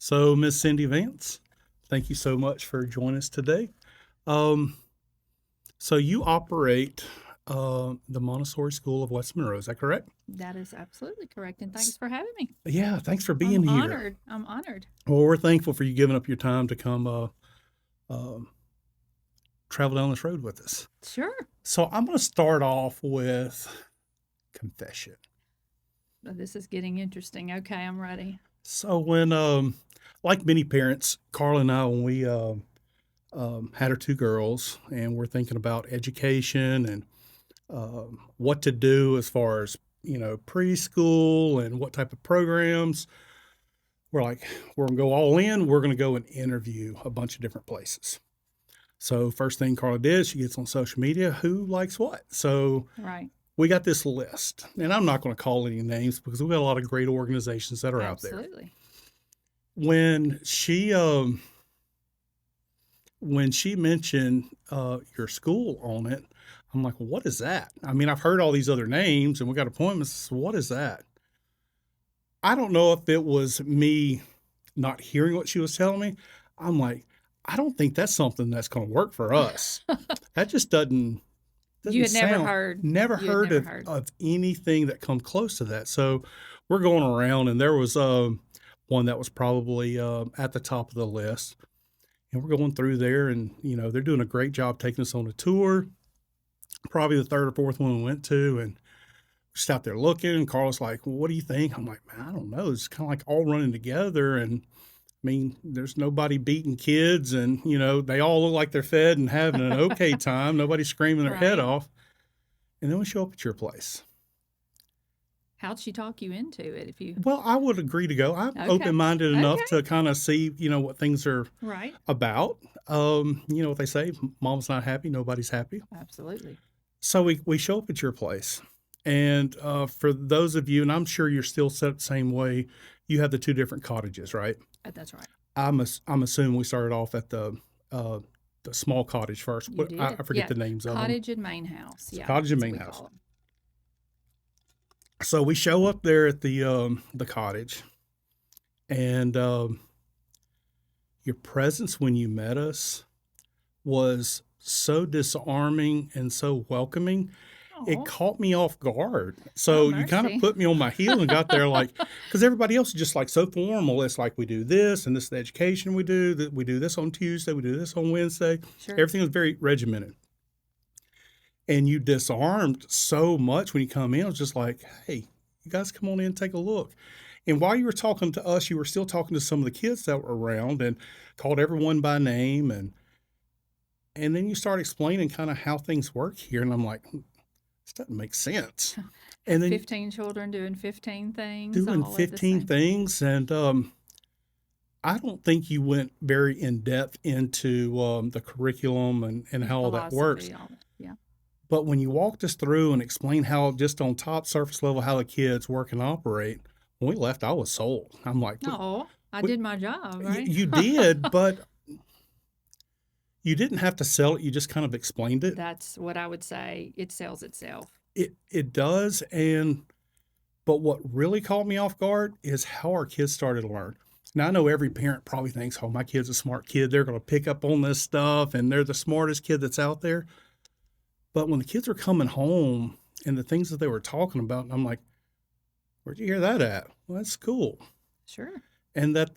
So, Miss Cindy Vance, thank you so much for joining us today. Um, so, you operate the Montessori School of West Monroe, is that correct? That is absolutely correct, and thanks S- for having me. Yeah, thanks for I'm being here. honored. I'm honored. Well, we're thankful for you giving up your time to come um travel down this road with us. Sure. So, I'm going to start off with confession. This is getting interesting. Okay, I'm ready. So, when, like many parents, Carla and I, when we had our two girls and we're thinking about education and what to do as far as preschool and what type of programs. We're like, we're gonna go all in. We're gonna go and interview a bunch of different places. So first thing Carla did, she gets on social media. Who likes what? So Right. we got this list, and I'm not going to call any names because we got a lot of great organizations that are out there. Absolutely. When she mentioned your school on it, I'm like, well, what is that? I mean, I've heard all these other names and we got appointments. So what is that? I don't know if it was me not hearing what she was telling me. I'm like, I don't think that's something that's going to work for us. That just doesn't You had never sound. heard. Never You had heard never of, heard. of anything that come close to that. So we're going around, and there was one that was probably at the top of the list. And we're going through there, and they're doing a great job taking us on a tour. Probably the third or fourth one we went to, and just out there looking. And Carl's like, "Well, what do you think?" I'm like, "Man, I don't know. It's kind of like all running together." And I mean, there's nobody beating kids, and they all look like they're fed and having an okay time. Nobody's screaming their head Right. off. And then we show up at your place. How'd she talk you into it? If you. Well, I would agree to go. I'm Okay. open-minded enough Okay. to kind of see, what things are Right. about. You know what they say, mom's not happy, nobody's happy. Absolutely. So we show up at your place. And for those of you, and I'm sure you're still set up the same way, you have the two different cottages, right? That's right. I'm assuming we started off at the small cottage first. You did. I forget Yeah. the names of them. Cottage and main house. Yeah. Cottage and That's what main we house. call 'em. So we show up there at the cottage, and your presence when you met us was so disarming and so welcoming. It Aw. caught me off guard. Oh, So you kind of mercy. put me on my heel and got there like, because everybody else is just like so formal. It's like we do this, and this is the education we do. That we do this on Tuesday, we do this on Wednesday. Sure. Everything was very regimented. And you disarmed so much when you come in. It was just like, hey, you guys come on in and take a look. And while you were talking to us, you were still talking to some of the kids that were around and called everyone by name. And then you start explaining kind of how things work here. And I'm like, this doesn't make sense. And then 15 children doing 15 things. doing all at the 15 same. things. And I don't think you went very in depth into the curriculum and how all that works. Philosophy, all that. Yeah. But when you walked us through and explained how just on top surface level how the kids work and operate, when we left, I was sold. I'm like, No, I we- did my job, right? you did, but you didn't have to sell it. You just kind of explained it. That's what I would say. It sells itself. It does. But what really caught me off guard is how our kids started to learn. Now, I know every parent probably thinks, oh, my kid's a smart kid. They're going to pick up on this stuff, and they're the smartest kid that's out there. But when the kids were coming home and the things that they were talking about, I'm like, where'd you hear that at? Well, that's cool. Sure. And that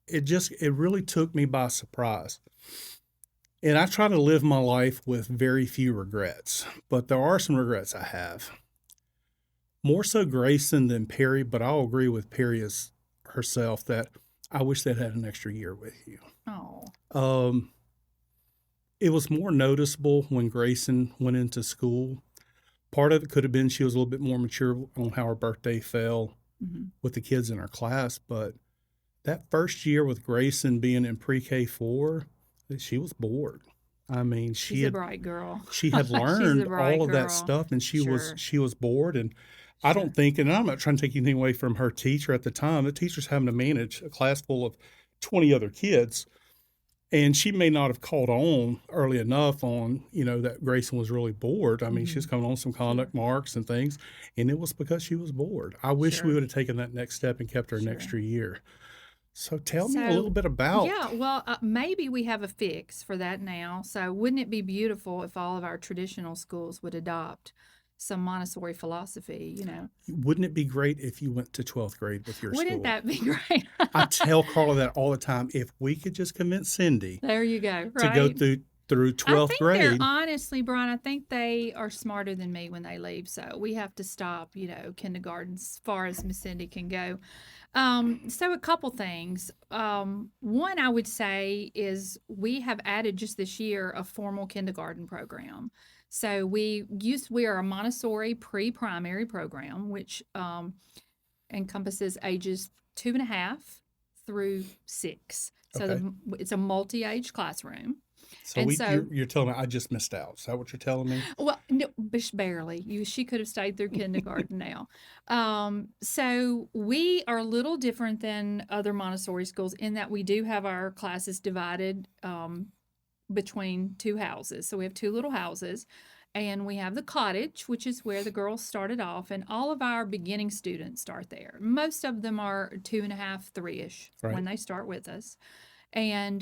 it really took me by surprise. And I try to live my life with very few regrets, but there are some regrets I have. More so Grayson than Perry, but I'll agree with Perry herself that I wish they'd had an extra year with you. Oh, Um, it was more noticeable when Grayson went into school. Part of it could have been she was a little bit more mature on how her birthday fell hmm with the kids in her class, but that first year with Grayson being in pre-K 4, she was bored. I mean, she's a bright girl. she had She's a learned bright all of that girl. stuff, and Sure. she was bored. And I Sure. don't think, and I'm not trying to take anything away from her teacher at the time. The teacher's having to manage a class full of 20 other kids, and she may not have caught on early enough on that Grayson was really bored. I mean, she was Mhm. coming on some conduct marks and things, and it was because she was bored. I wish we Sure. would have taken that next step and kept her an Sure. extra year. So tell me a little So, bit about. yeah, well, maybe we have a fix for that now. So, wouldn't it be beautiful if all of our traditional schools would adopt some Montessori philosophy? Wouldn't it be great if you went to 12th grade with your Wouldn't school? that be great? I tell Carla that all the time. If we could just convince Cindy There you go, to go right? through I 12th think they're grade, honestly, Brian, I think they are smarter than me when they leave. So we have to stop, kindergarten as far as Miss Cindy can go. So a couple things. One I would say is we have added just this year a formal kindergarten program. So we are a Montessori pre-primary program, which encompasses ages 2.5 through 6. So okay. it's a multi-age classroom. So And so you're telling me I just missed out. Is that what you're telling me? well, no, barely. She could have stayed through kindergarten now. So we are a little different than other Montessori schools in that we do have our classes divided between two houses. So we have two little houses, and we have the cottage, which is where the girls started off, and all of our beginning students start there. Most of them are 2.5, 3-ish Right. when they start with us. And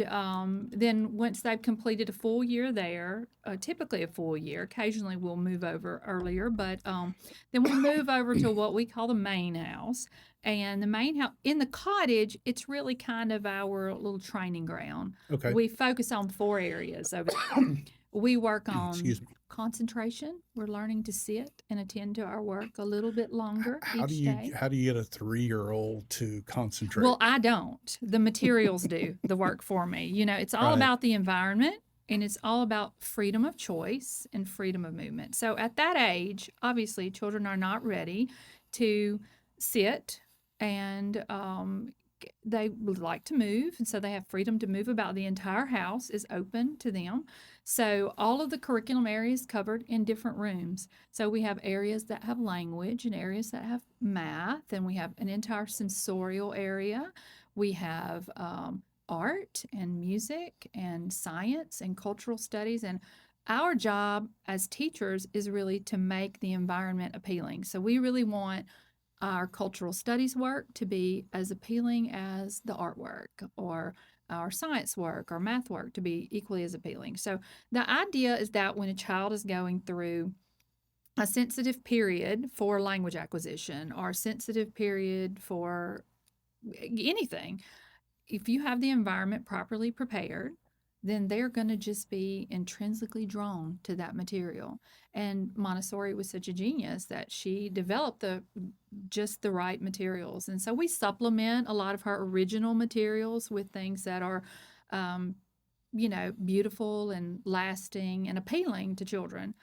then once they've completed a full year there, typically a full year, occasionally we'll move over earlier, but then we move over to what we call the main house. And the main house in the cottage, it's really kind of our little training ground. Okay. We focus on 4 areas over there. We work on Excuse me. concentration. We're learning to sit and attend to our work a little bit longer each day. How do you get a 3-year-old to concentrate? Well, I don't. The materials do the work for me. It's all Right. about the environment and it's all about freedom of choice and freedom of movement. So at that age, obviously, children are not ready to sit and they would like to move. And so they have freedom to move about. The entire house is open to them. So all of the curriculum areas covered in different rooms. So we have areas that have language and areas that have math, and we have an entire sensorial area. We have art and music and science and cultural studies. And our job as teachers is really to make the environment appealing. So we really want our cultural studies work to be as appealing as the artwork, or our science work or math work to be equally as appealing. So the idea is that when a child is going through a sensitive period for language acquisition or a sensitive period for anything, if you have the environment properly prepared, then they're going to just be intrinsically drawn to that material. And Montessori was such a genius that she developed just the right materials. And so we supplement a lot of her original materials with things that are, beautiful and lasting and appealing to children.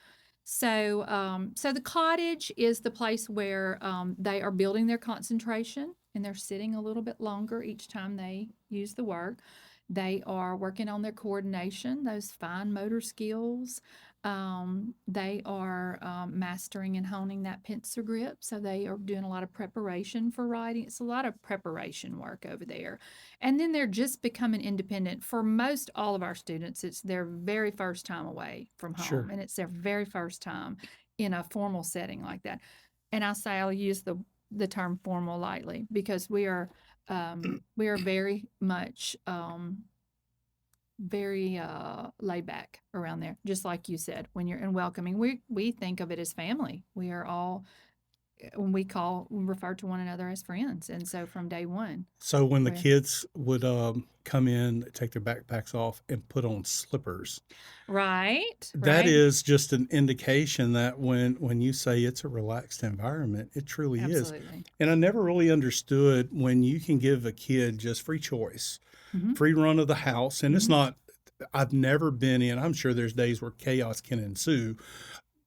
So the cottage is the place where they are building their concentration and they're sitting a little bit longer each time they use the work. They are working on their coordination, those fine motor skills. They are mastering and honing that pencil grip. So they are doing a lot of preparation for writing. It's a lot of preparation work over there. And then they're just becoming independent. For most all of our students, it's their very first time away from home. Sure. And it's their very first time in a formal setting like that. And I'll use the term formal lightly because we are very much very laid back around there, just like you said. When you're in welcoming, we think of it as family. We are all when we refer to one another as friends, and so from day one, So when the we're kids would come in, take their backpacks off, and put on slippers, right, that right, is just an indication that when you say it's a relaxed environment, it truly is. absolutely. And I never really understood when you can give a kid just free choice, Hmm. free run of the house, and it's Hmm. not. I've never been in. I'm sure there's days where chaos can ensue,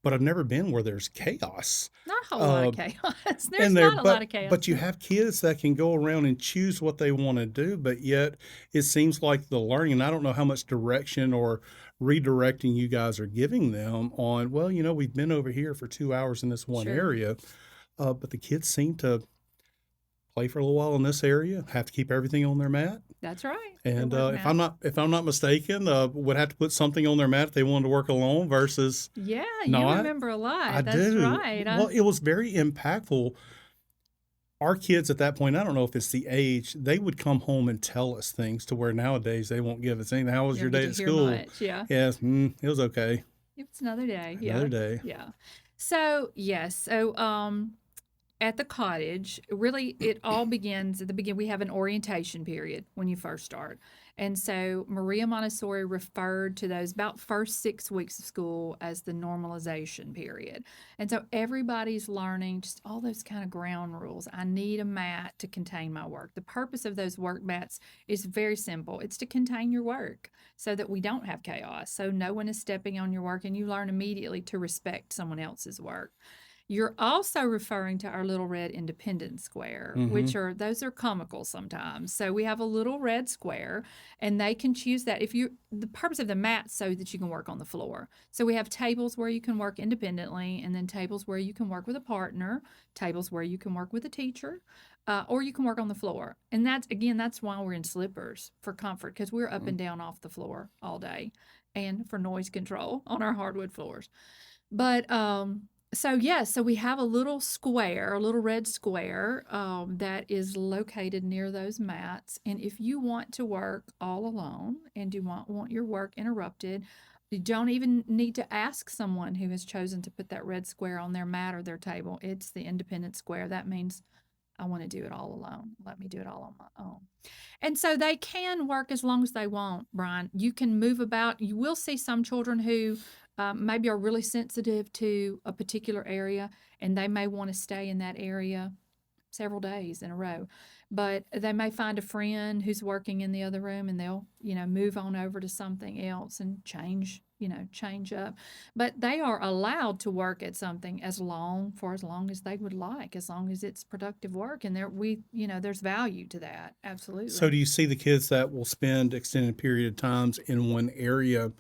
but I've never been where there's chaos. Not a whole lot Uh, of chaos. There's and there, not a lot of chaos. but you have kids that can go around and choose what they want to do, but yet it seems like the learning. And I don't know how much direction or redirecting you guys are giving them on. Well, we've been over here for 2 hours in this one Sure, area, but the kids seem to play for a little while in this area, have to keep everything on their mat. that's right. The And work mat. if I'm not mistaken, would have to put something on their mat if they wanted to work alone versus Yeah, you not. remember a I lot. That's do. right. Well, it was very impactful. our kids at that point, I don't know if it's the age, they would come home and tell us things to where nowadays they won't give us anything. "How was You your don't get day to at hear school?" much. Yeah. "Yes, it was okay. It's another day. Another Yeah. day." Yeah. So, yes. At the cottage, really, it all begins at the beginning. We have an orientation period when you first start. And so Maria Montessori referred to those about first 6 weeks of school as the normalization period. And so everybody's learning just all those kind of ground rules. I need a mat to contain my work. The purpose of those work mats is very simple. It's to contain your work so that we don't have chaos. So no one is stepping on your work and you learn immediately to respect someone else's work. You're also referring to our little red independent square, which Mhm. are those are comical sometimes. So we have a little red square and they can choose that if you the purpose of the mat so that you can work on the floor. So we have tables where you can work independently and then tables where you can work with a partner, tables where you can work with a teacher. Or you can work on the floor. And that's why we're in slippers for comfort because we're up Mm. and down off the floor all day and for noise control on our hardwood floors. But so yeah, so we have a little square, a little red square that is located near those mats. And if you want to work all alone and do not want your work interrupted, you don't even need to ask someone who has chosen to put that red square on their mat or their table. It's the independent square. That means I want to do it all alone. Let me do it all on my own. And so they can work as long as they want, Brian. You can move about. You will see some children who maybe are really sensitive to a particular area and they may want to stay in that area several days in a row. But they may find a friend who's working in the other room and they'll, move on over to something else and change up. But they are allowed to work at something for as long as they would like, as long as it's productive work. And there's value to that. So Absolutely. do you see the kids that will spend extended period of times in one area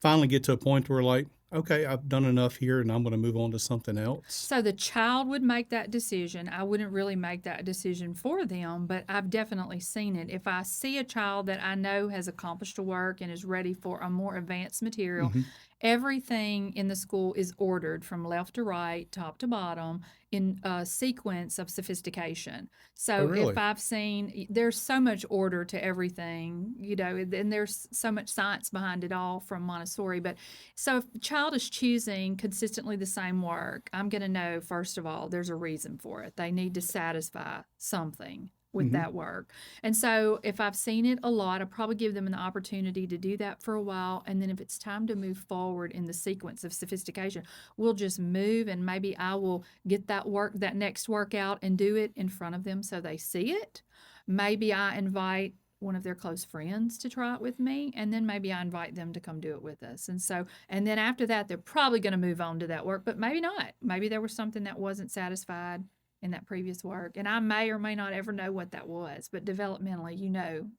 finally get to a point where like, "Okay, I've done enough here and I'm gonna move on to something else?" So the child would make that decision. I wouldn't really make that decision for them, but I've definitely seen it. If I see a child that I know has accomplished a work and is ready for a more advanced material, Mhm. everything in the school is ordered from left to right, top to bottom, in a sequence of sophistication. Oh, So if really? I've seen, there's so much order to everything, and there's so much science behind it all from Montessori. But so if the child is choosing consistently the same work, I'm going to know, first of all, there's a reason for it. They need to satisfy something with Mhm. that work. And so if I've seen it a lot, I probably give them an opportunity to do that for a while. And then if it's time to move forward in the sequence of sophistication, we'll just move and maybe I will get that next workout and do it in front of them so they see it. Maybe I invite one of their close friends to try it with me, and then maybe I invite them to come do it with us. And then after that, they're probably going to move on to that work, but maybe not. Maybe there was something that wasn't satisfied in that previous work, and I may or may not ever know what that was, but developmentally,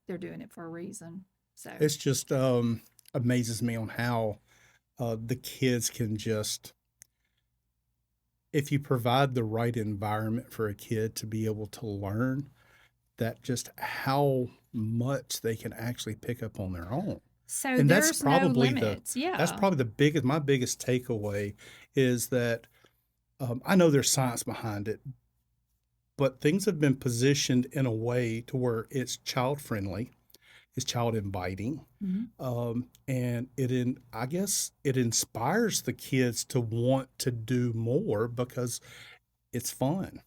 they're doing it for a reason. So, It's just, amazes me on how, the kids can just if you provide the right environment for a kid to be able to learn, that just how much they can actually pick up on their own. so And there's no limits. that's Yeah. probably the biggest my biggest takeaway is that, I know there's science behind it, but things have been positioned in a way to where it's child friendly, it's child inviting, Mhm. and I guess it inspires the kids to want to do more because it's fun.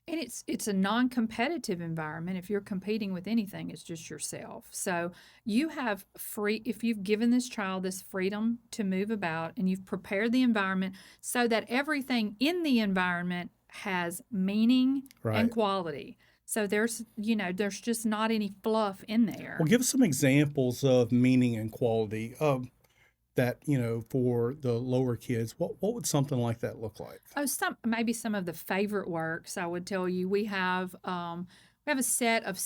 And it's a non-competitive environment. If you're competing with anything, it's just yourself. So you have free if you've given this child this freedom to move about and you've prepared the environment so that everything in the environment has meaning and Right. quality. So there's just not any fluff in Well, there. give us some examples of meaning and quality, that, for the lower kids, what would something like that look like? Oh, some of the favorite works I would tell you. We have a set of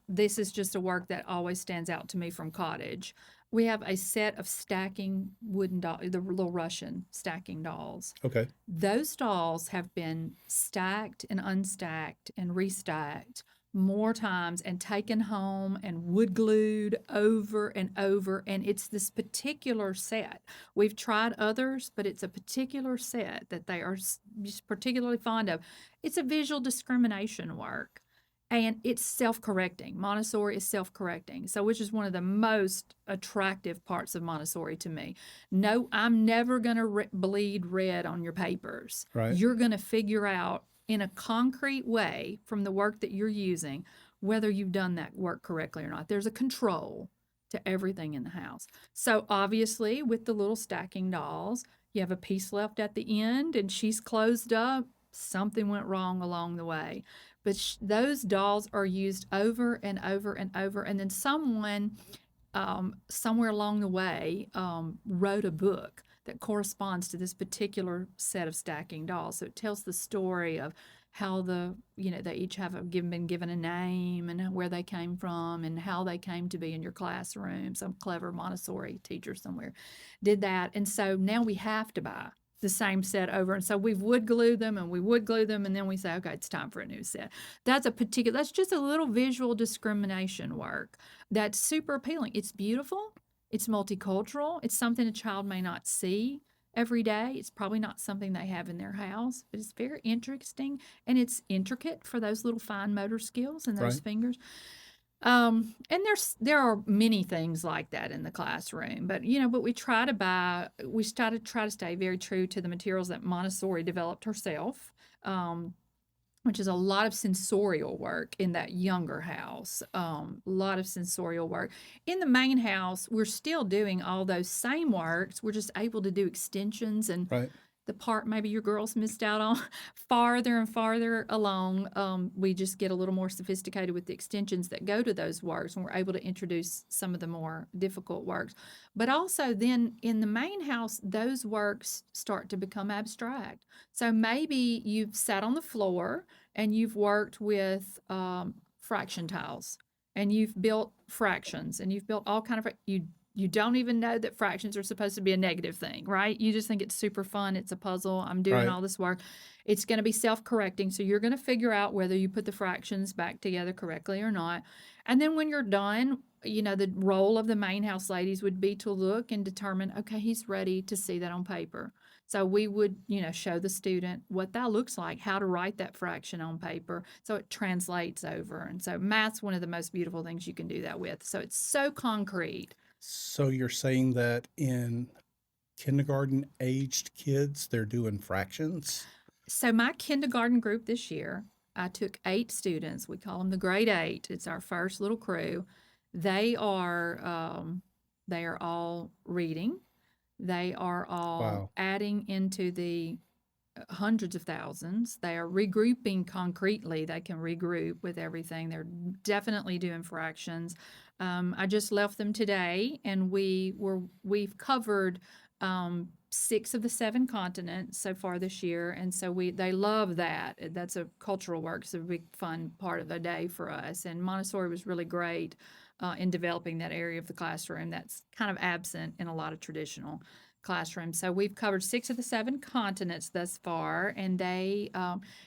this is just a work that always stands out to me from cottage. We have a set of stacking wooden the little Russian stacking dolls. Okay. Those dolls have been stacked and unstacked and restacked more times and taken home and wood glued over and over. And it's this particular set. We've tried others, but it's a particular set that they are just particularly fond of. It's a visual discrimination work. And it's self correcting. Montessori is self correcting. So, which is one of the most attractive parts of Montessori to me. No, I'm never going to bleed red on your papers. Right. You're going to figure out in a concrete way from the work that you're using whether you've done that work correctly or not. There's a control to everything in the house. So obviously with the little stacking dolls, you have a piece left at the end and she's closed up. Something went wrong along the way. But those dolls are used over and over and over. And then someone somewhere along the way wrote a book that corresponds to this particular set of stacking dolls. So it tells the story of how they each have been given a name and where they came from and how they came to be in your classroom. Some clever Montessori teacher somewhere did that. And so now we have to buy the same set over. And so we've wood glued them and we wood glue them and then we say, okay, it's time for a new set. That's just a little visual discrimination work that's super appealing. It's beautiful. It's multicultural. It's something a child may not see every day. It's probably not something they have in their house, but it's very interesting and it's intricate for those little fine motor skills and those Right. fingers. And there are many things like that in the classroom, but we try to stay very true to the materials that Montessori developed herself. Which is a lot of sensorial work in that younger house. A lot of sensorial work. In the main house, we're still doing all those same works. We're just able to do extensions and Right. the part maybe your girls missed out on farther and farther along. We just get a little more sophisticated with the extensions that go to those works, and we're able to introduce some of the more difficult works. But also, then in the main house, those works start to become abstract. So maybe you've sat on the floor and you've worked with fraction tiles, and you've built fractions, and you've built all kind of you don't even know that fractions are supposed to be a negative thing, right? You just think it's super fun. It's a puzzle. I'm doing Right. all this work. It's going to be self correcting. So you're going to figure out whether you put the fractions back together correctly or not. And then when you're done, the role of the main house ladies would be to look and determine, okay, he's ready to see that on paper. So we would, show the student what that looks like, how to write that fraction on paper so it translates over. And so math's one of the most beautiful things you can do that with. So it's so concrete. So you're saying that in kindergarten aged kids, they're doing fractions? So my kindergarten group this year, I took 8 students. We call them the grade 8. It's our first little crew. They are they are all reading. They are all Wow. adding into the hundreds of thousands. They are regrouping concretely. They can regroup with everything. They're definitely doing fractions. I just left them today, and we've covered 6 of the 7 continents so far this year, and so they love that. That's a cultural work. It's a big fun part of the day for us. And Montessori was really great in developing that area of the classroom that's kind of absent in a lot of traditional classrooms. So we've covered 6 of the 7 continents thus far, and they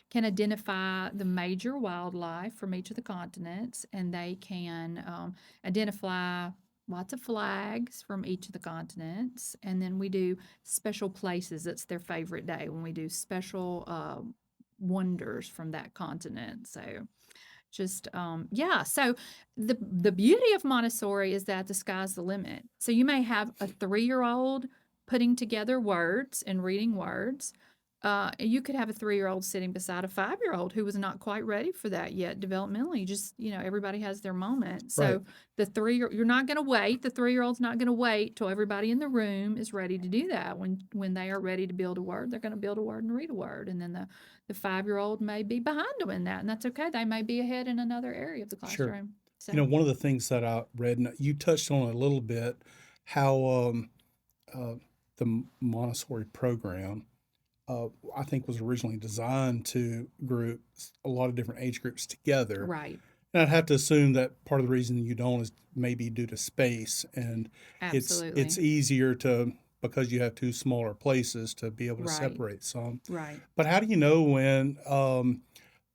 can identify the major wildlife from each of the continents, and they can identify lots of flags from each of the continents. And then we do special places. That's their favorite day when we do special wonders from that continent. So just yeah, so the beauty of Montessori is that the sky's the limit. So you may have a 3-year-old putting together words and reading words. You could have a 3-year-old sitting beside a 5-year-old who was not quite ready for that yet developmentally. Just, everybody has their moment. Right. So you're not going to wait. The 3-year-old's not going to wait till everybody in the room is ready to do that. When they are ready to build a word, they're going to build a word and read a word. And then the 5-year-old may be behind them in that, and that's okay. They may be ahead in another area of the Sure. classroom. So One of the things that I read, and you touched on it a little bit, how uh, the Montessori program, I think, was originally designed to group a lot of different age groups together. right, And I'd have to assume that part of the reason you don't is maybe due to space, and it's absolutely, easier to, because you have two smaller places, to be able to right, separate some. right. But how do you know when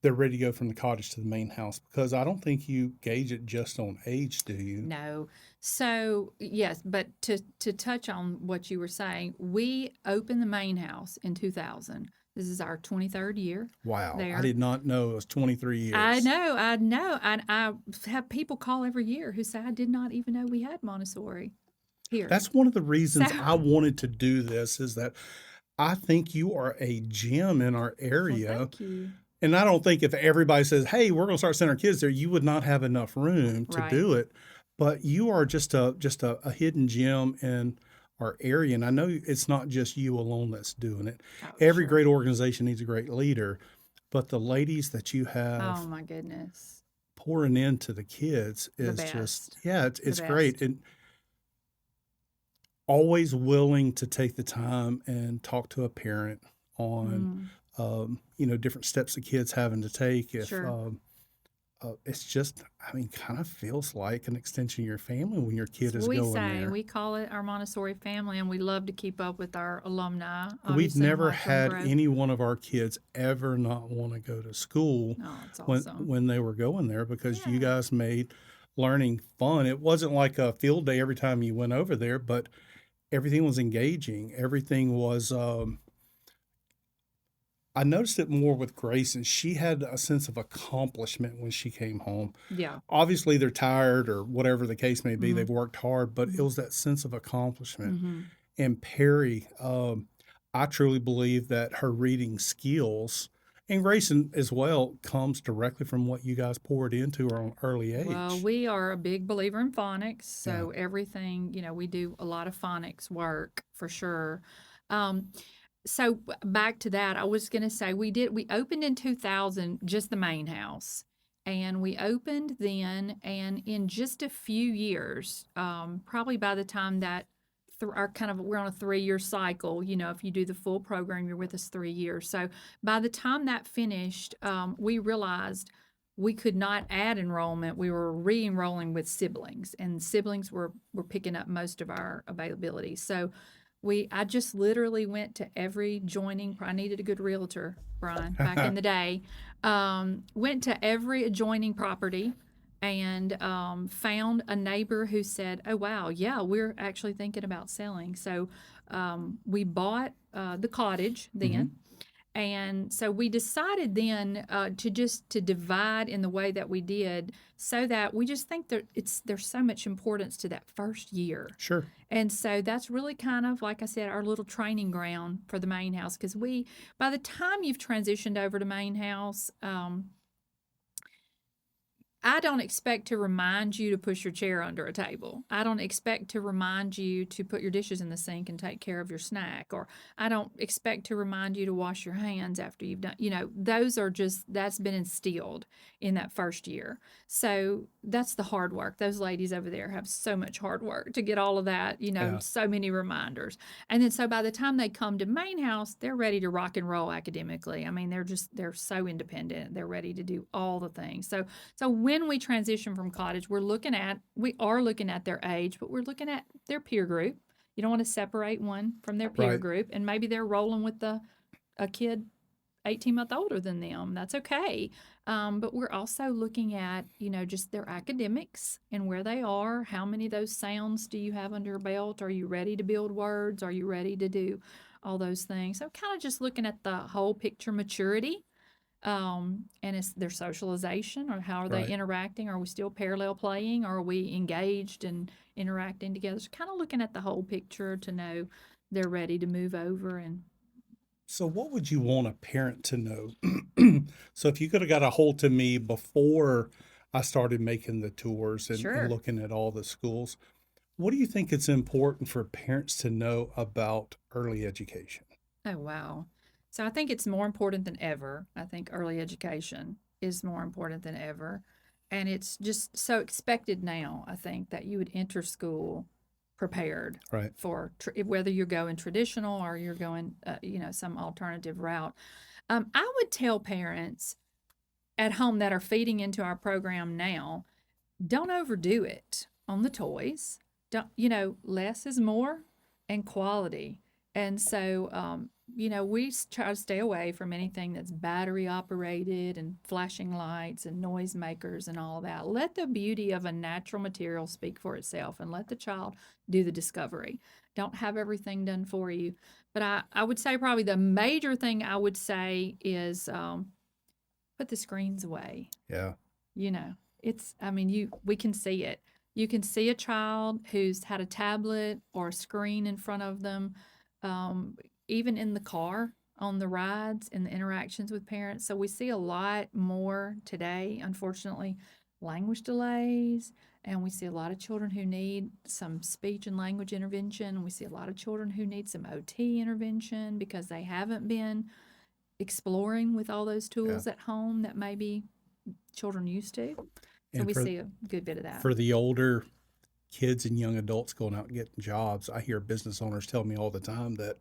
they're ready to go from the cottage to the main house? Because I don't think you gauge it just on age, do you? No. So, yes, but to touch on what you were saying, we opened the main house in 2000. This is our 23rd year Wow, I there. did not know it was 23 I years. know, I know. And I have people call every year who say, I did not even know we had Montessori here. That's one of the So, reasons I wanted to do this is that I think you are a gem in our well, area. thank you. And I don't think if everybody says, "Hey, we're going to start sending our kids there," you would not have enough room to Right. do it. But you are just a hidden gem in our area, and I know it's not just you alone that's doing it. Oh, Every sure. great organization needs a great leader, but the ladies that you Oh, have my goodness. pouring into the kids The is just, best. yeah, it's The it's great, best. and always willing to take the time and talk to a parent on Mm, different steps the kids having to take if sure. it's just, I mean, kind of feels like an extension of your family when your kid So is we going say there. we call it our Montessori family, and we love to keep up with our alumni, We've obviously, and never watch them had grow. any one of our kids ever not want to go to school Oh, it's when awesome. when they were going there because you Yeah. guys made learning fun. It wasn't like a field day every time you went over there, but everything was engaging. Everything was I noticed it more with Grace, and she had a sense of accomplishment when she came home. Yeah. Obviously, they're tired or whatever the case may be. Mm-hmm. They've worked hard, but it Mm-hmm. was that sense of accomplishment. Mm-hmm. And Perry, I truly believe that her reading skills and Grayson as well comes directly from what you guys poured into her on early Well, age. we are a big believer in phonics, Yeah, so everything, we do a lot of phonics work for sure. Um, so back to that, I was going to say we opened in 2000, just the main house. And we opened then, and in just a few years, probably by the time that our kind of we're on a 3 year cycle. If you do the full program, you're with us 3 years. So by the time that finished, we realized we could not add enrollment. We were re-enrolling with siblings, and siblings were picking up most of our availability. So I just literally went to every joining. I needed a good realtor, Brian, back in the day. Went to every adjoining property and found a neighbor who said, "Oh wow, yeah, we're actually thinking about selling." So we bought the cottage hmm, then, and so we decided then to divide in the way that we did, so that we just think that there's so much importance to that first year. sure. And so that's really kind of, like I said, our little training ground for the main house, because by the time you've transitioned over to main house, I don't expect to remind you to push your chair under a table. I don't expect to remind you to put your dishes in the sink and take care of your snack. Or I don't expect to remind you to wash your hands after you've done, that's been instilled in that first year. So that's the hard work. Those ladies over there have so much hard work to get all of that, Yeah, so many reminders. And then so by the time they come to main house, they're ready to rock and roll academically. I mean, they're so independent. They're ready to do all the things. So when we transition from cottage, we are looking at their age, but we're looking at their peer group. You don't want to separate one from their peer right. group, and maybe they're rolling with a kid 18-month older than them. That's okay. But we're also looking at, just their academics and where they are. How many of those sounds do you have under your belt? Are you ready to build words? Are you ready to do all those things? So kind of just looking at the whole picture maturity, and it's their socialization, or how are they Right. interacting? Are we still parallel playing? Or are we engaged and interacting together? So kind of looking at the whole picture to know they're ready to move over. And So, what would you want a parent to know? So, if you could have got a hold to me before I started making the tours and sure. looking at all the schools, what do you think it's important for parents to know about early education? Oh, wow. So I think it's more important than ever. I think early education is more important than ever. And it's just so expected now, I think, that you would enter school prepared Right. for whether you're going traditional or you're going, some alternative route. I would tell parents at home that are feeding into our program now, don't overdo it on the toys. Don't, less is more, and quality. And so, we try to stay away from anything that's battery operated and flashing lights and noisemakers and all that. Let the beauty of a natural material speak for itself and let the child do the discovery. Don't have everything done for you. But I would say probably the major thing I would say is put the screens away. Yeah. You know, we can see it. You can see a child who's had a tablet or a screen in front of them, um, even in the car on the rides and the interactions with parents. So we see a lot more today, unfortunately, language delays, and we see a lot of children who need some speech and language intervention. We see a lot of children who need some OT intervention because they haven't been exploring with all those Yeah. tools at home that maybe children used to. So And we see a good bit of that. for the older kids and young adults going out and getting jobs, I hear business owners tell me all the time that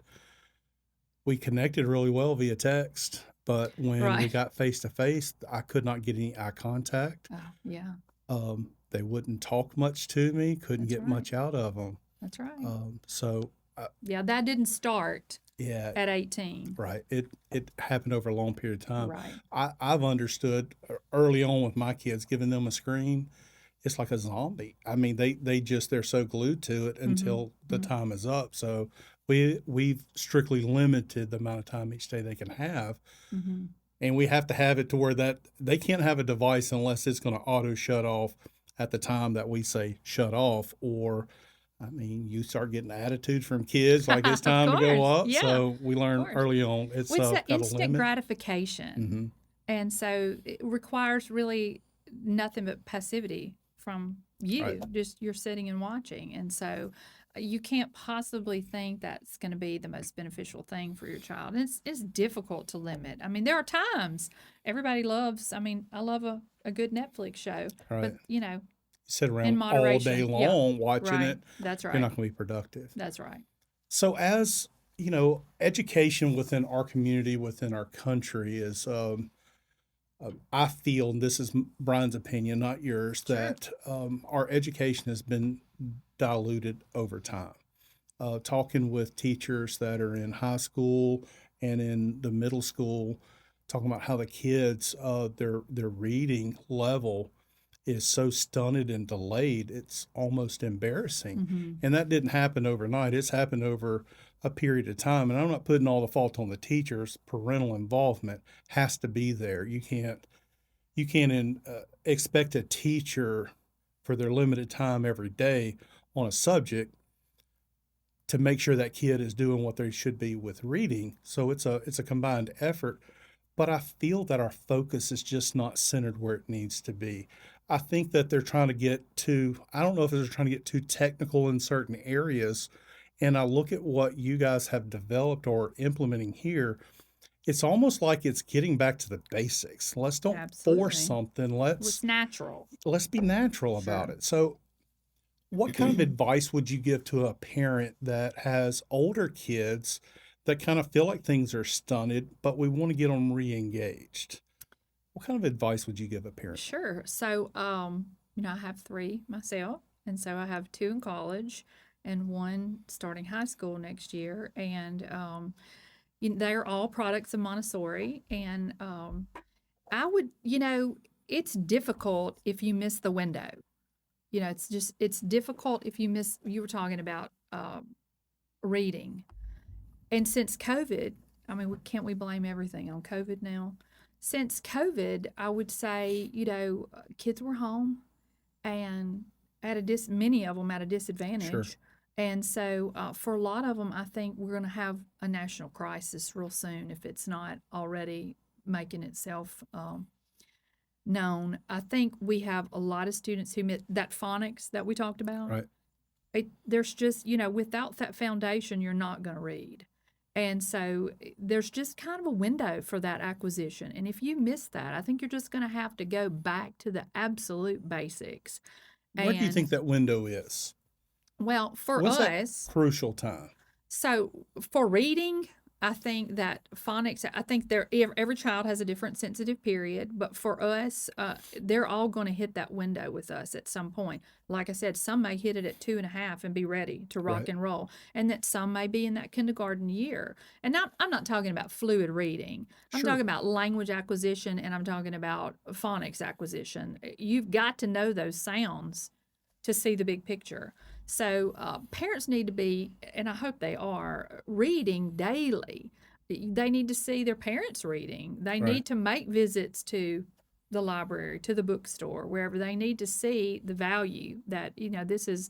we connected really well via text, but when we Right. got face to face, I could not get any eye contact. Oh, yeah, They wouldn't talk much to me, couldn't that's get right. much out of them. That's right. So, Yeah, that didn't start yeah, at 18. right. It happened over a long period of time. Right. I've understood early on with my kids, giving them a screen, it's like a zombie. I mean, they're so glued to it Mm-hmm. until the Mm-hmm. time is up. So we've strictly limited the amount of time each day they can have, Mm-hmm. and we have to have it to where that they can't have a device unless it's going to auto shut off at the time that we say shut off. Or, I mean, you start getting attitudes from kids like it's Of time to go course. up. Yeah, So we of learn course. early on it's Well, it's that got a instant limit. gratification. Mm-hmm. And so it requires really nothing but passivity from you. Right. Just you're sitting and watching. And so you can't possibly think that's going to be the most beneficial thing for your child. And it's difficult to limit. I mean, there are times everybody loves, I love a good Netflix show, Right. but, Sit in around all day moderation. Yeah, long watching right. it, That's you're not right. going to be productive. That's right. So, as education within our community, within our country is, I feel, and this is Brian's opinion, not yours, Sure. that our education has been diluted over time. Talking with teachers that are in high school and in the middle school, talking about how the kids, their reading level is so stunted and delayed, it's almost embarrassing. Mm-hmm. And that didn't happen overnight. It's happened over a period of time. And I'm not putting all the fault on the teachers. Parental involvement has to be there. You can't expect a teacher for their limited time every day on a subject to make sure that kid is doing what they should be with reading. So it's a combined effort, but I feel that our focus is just not centered where it needs to be. I think that they're trying to get too, I don't know if they're trying to get too technical in certain areas. And I look at what you guys have developed or implementing here, it's almost like it's getting back to the basics. Let's don't force Absolutely. something. It's natural. Let's be natural about Sure. it. So what kind of advice would you give to a parent that has older kids that kind of feel like things are stunted, but we want to get them re-engaged? What kind of advice would you give a parent? Sure. So, I have three myself, and so I have two in college and one starting high school next year, and they're all products of Montessori. And I would, it's difficult if you miss the window. It's difficult if you miss. You were talking about reading, and since COVID, can't we blame everything on COVID now? Since COVID, I would say, kids were home and many of them at a Sure. disadvantage. And so, for a lot of them, I think we're going to have a national crisis real soon if it's not already making itself known. I think we have a lot of students who miss that phonics that we talked about. Right. There's just, without that foundation, you're not going to read. And so there's just kind of a window for that acquisition. And if you miss that, I think you're just going to have to go back to the absolute basics. What do you think And that window is? well, for What's that us, crucial time? so for reading, I think that phonics, I think every child has a different sensitive period, but for us, they're all going to hit that window with us at some point. Like I said, some may hit it at 2.5 and be ready to rock Right. and roll, and that some may be in that kindergarten year. And now, I'm not talking about fluid reading. I'm Sure. talking about language acquisition, and I'm talking about phonics acquisition. You've got to know those sounds to see the big picture. So parents need to be, and I hope they are, reading daily. They need to see their parents reading. They Right. need to make visits to the library, to the bookstore, wherever they need to see the value that, this is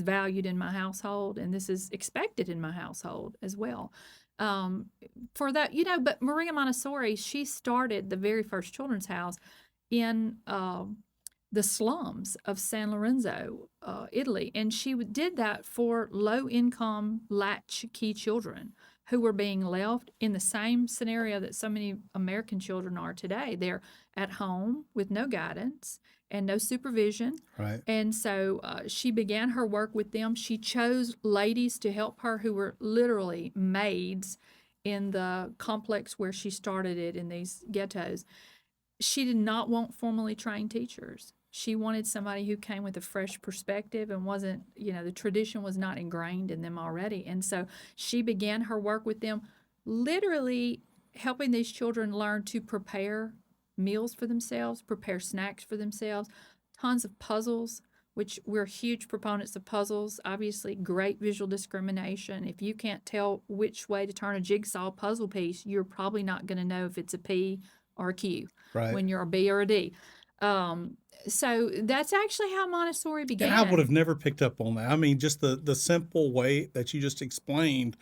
valued in my household and this is expected in my household as well. Um, for that, but Maria Montessori, she started the very first children's house in the slums of San Lorenzo, Italy. And she did that for low income latchkey children who were being left in the same scenario that so many American children are today. They're at home with no guidance and no supervision. Right. And so she began her work with them. She chose ladies to help her who were literally maids in the complex where she started it in these ghettos. She did not want formally trained teachers. She wanted somebody who came with a fresh perspective and wasn't, the tradition was not ingrained in them already. And so she began her work with them, literally helping these children learn to prepare meals for themselves, prepare snacks for themselves, tons of puzzles, which we're huge proponents of puzzles. Obviously, great visual discrimination. If you can't tell which way to turn a jigsaw puzzle piece, you're probably not going to know if it's a P or a Q Right. when you're a B or a D. Um, so that's actually how Montessori And I would began. have never picked up on that. I mean, just the simple way that you just explained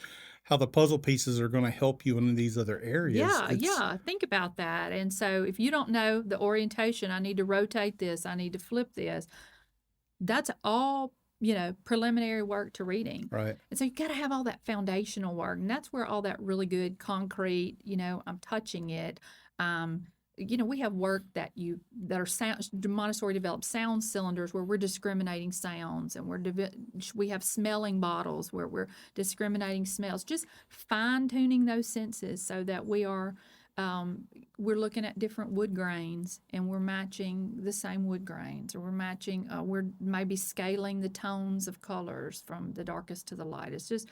how the puzzle pieces are going to help you in these other areas. Yeah, It's yeah. Think about that. And so if you don't know the orientation, I need to rotate this, I need to flip this. That's all, preliminary work to reading. right. And so you got to have all that foundational work. And that's where all that really good concrete, I'm touching it. Um, we have work that are sound, Montessori developed sound cylinders where we're discriminating sounds, and we have smelling bottles where we're discriminating smells, just fine tuning those senses so that um, we're looking at different wood grains and we're matching the same wood grains, or we're maybe scaling the tones of colors from the darkest to the lightest. Just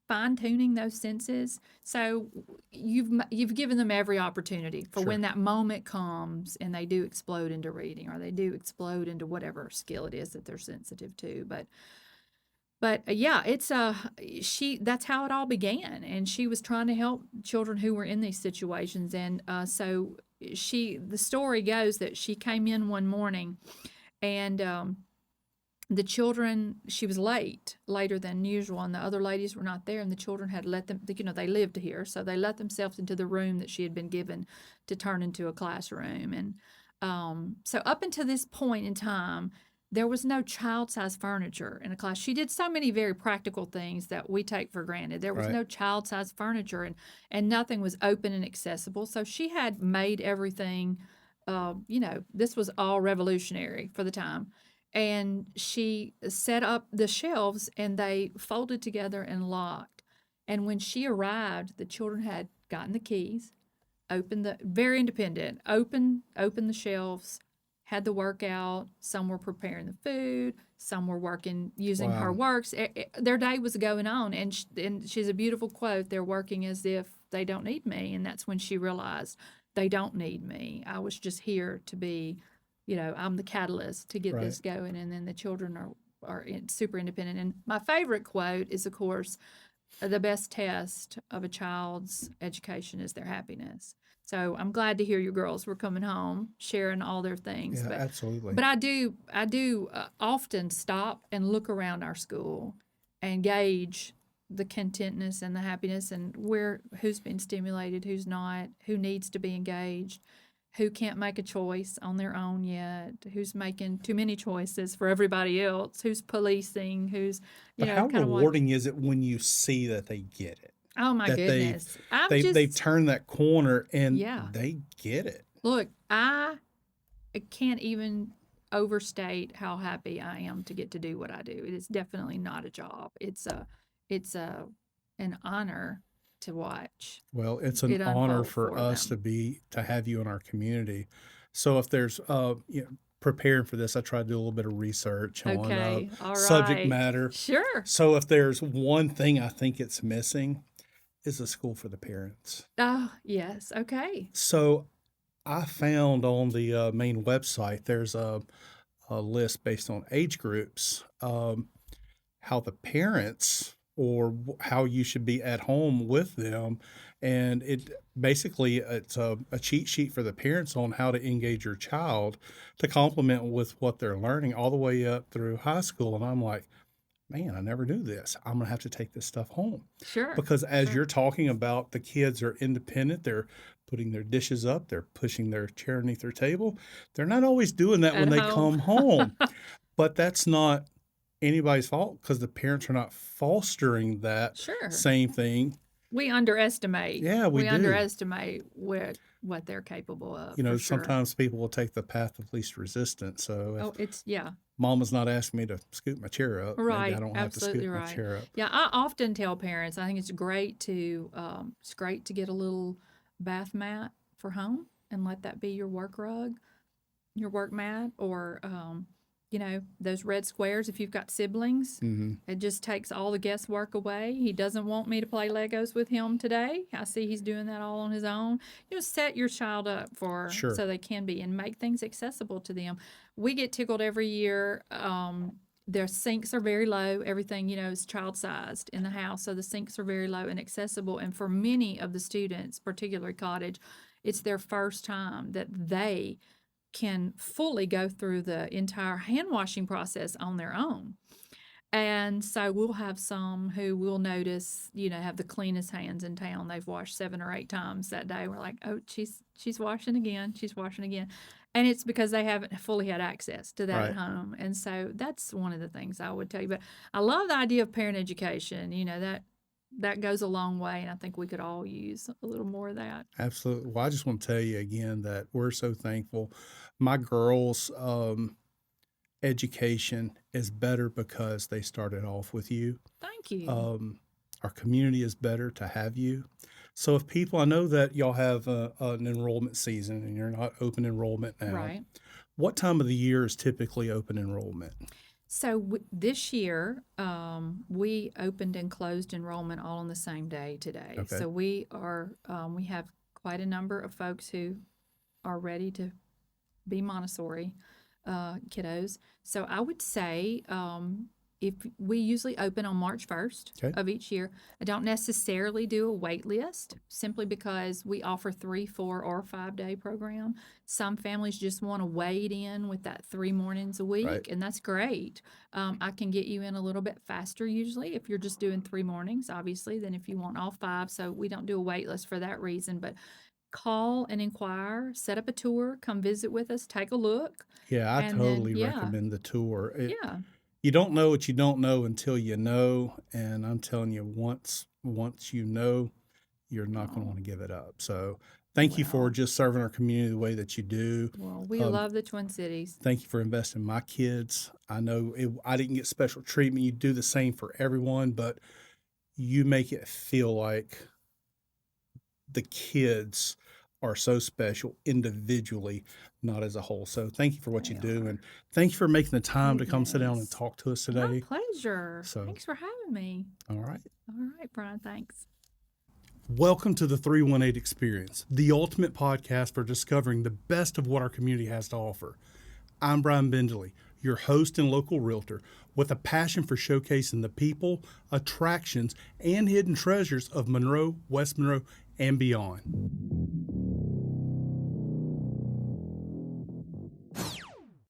fine tuning those senses. So you've given them every opportunity for Sure. when that moment comes and they do explode into reading, or they do explode into whatever skill it is that they're sensitive to. But yeah, it's she that's how it all began, and she was trying to help children who were in these situations. And so the story goes that she came in one morning, and the children, she was later than usual, and the other ladies were not there, and the children had let them, they lived here, so they let themselves into the room that she had been given to turn into a classroom. And so up until this point in time, there was no child-sized furniture in a class. She did so many very practical things that we take for granted. There was Right. no child-sized furniture, and nothing was open and accessible. So she had made everything. This was all revolutionary for the time. And she set up the shelves, and they folded together and locked. And when she arrived, the children had gotten the keys, opened the very independent, opened the shelves, had the workout. Some were preparing the food, some were working using her Wow. works. Their day was going on, and she's a beautiful quote. They're working as if they don't need me, and that's when she realized they don't need me. I was just here to be, I'm the catalyst to get Right. this going, and then the children are super independent. And my favorite quote is, of course, the best test of a child's education is their happiness. So I'm glad to hear your girls were coming home, sharing all their things. Yeah, But absolutely. but I do often stop and look around our school and gauge the contentness and the happiness, and who's been stimulated, who's not, who needs to be engaged, who can't make a choice on their own yet, who's making too many choices for everybody else, who's policing, who's But how kind of what. rewarding is it when you see that they get it? Oh my That goodness. I'm they've just, turned that corner and yeah. they get it. Look, I can't even overstate how happy I am to get to do what I do. It is definitely not a job. It's an honor to watch Well, it's an it honor unfold for for us them. to have you in our community. So if there's preparing for this, I try to do a little bit of research on Okay, all subject right. matter. Sure. So if there's one thing I think it's missing, is a school for the parents. Oh, yes. Okay. So I found on the main website there's a list based on age groups, how the parents or how you should be at home with them, and it basically it's a cheat sheet for the parents on how to engage your child to complement with what they're learning all the way up through high school. And I'm like, man, I never knew this. I'm gonna have to take this stuff home Sure. because as Sure. you're talking about, the kids are independent. They're putting their dishes up. They're pushing their chair underneath their table. They're not always doing that when At they home. come home, but that's not anybody's fault because the parents are not fostering that Sure. same thing. We underestimate. Yeah, we We do. underestimate what they're capable of You for know, sure. sometimes people will take the path of least resistance. So if Oh, it's yeah. mama's not asking me to scoot my chair up, maybe I Right, don't have to absolutely scoot my right. chair up. Yeah, I often tell parents I think it's great to get a little bath mat for home and let that be your work rug, your work mat, or those red squares if you've got siblings. Hmm. It just takes all the guesswork away. He doesn't want me to play Legos with him today. I see he's doing that all on his own. Set your child up for Sure. so they can be and make things accessible to them. We get tickled every year. Their sinks are very low. Everything, is child sized in the house. So the sinks are very low and accessible. And for many of the students, particularly cottage, it's their first time that they can fully go through the entire hand washing process on their own. And so we'll have some who will notice, have the cleanest hands in town. They've washed 7 or 8 times that day. We're like, oh, she's washing again. She's washing again. And it's because they haven't fully had access to that at Right. home. And so that's one of the things I would tell you. But I love the idea of parent education. That goes a long way. And I think we could all use a little more of that. Absolutely. Well, I just want to tell you again that we're so thankful. My girls' education is better because they started off with you. Thank you. Um, our community is better to have you. So if people, I know that y'all have an enrollment season and you're not open enrollment now. Right. What time of the year is typically open enrollment? So this year, we opened and closed enrollment all on the same day today. Okay. So we have quite a number of folks who are ready to be Montessori kiddos. So I would say if we usually open on March 1st Okay. of each year. I don't necessarily do a wait list simply because we offer 3, 4, or 5 day program. Some families just want to wade in with that 3 mornings a week, Right. and that's great. I can get you in a little bit faster usually if you're just doing 3 mornings, obviously, than if you want all 5. So we don't do a wait list for that reason, but call and inquire, set up a tour, come visit with us, take a look, Yeah, I and then totally yeah, recommend the tour. yeah. You don't know what you don't know until you know, and I'm telling you, once you know, you're not going to Oh, want to give it up. So, thank you for well, just serving our community the way that you do. we Um, love the Twin Cities. Thank you for investing in my kids. I know I didn't get special treatment. You do the same for everyone, but you make it feel like the kids are so special individually, not as a whole. So thank you for what you They do, are. and thank you for making the Oh, time to come sit down and yes. talk to us My today. pleasure. So, Thanks for having me. all right. All right, Brian, thanks. Welcome to the 318 Experience, the ultimate podcast for discovering the best of what our community has to offer. I'm Brian Bendley, your host and local realtor, with a passion for showcasing the people, attractions, and hidden treasures of Monroe, West Monroe, and beyond.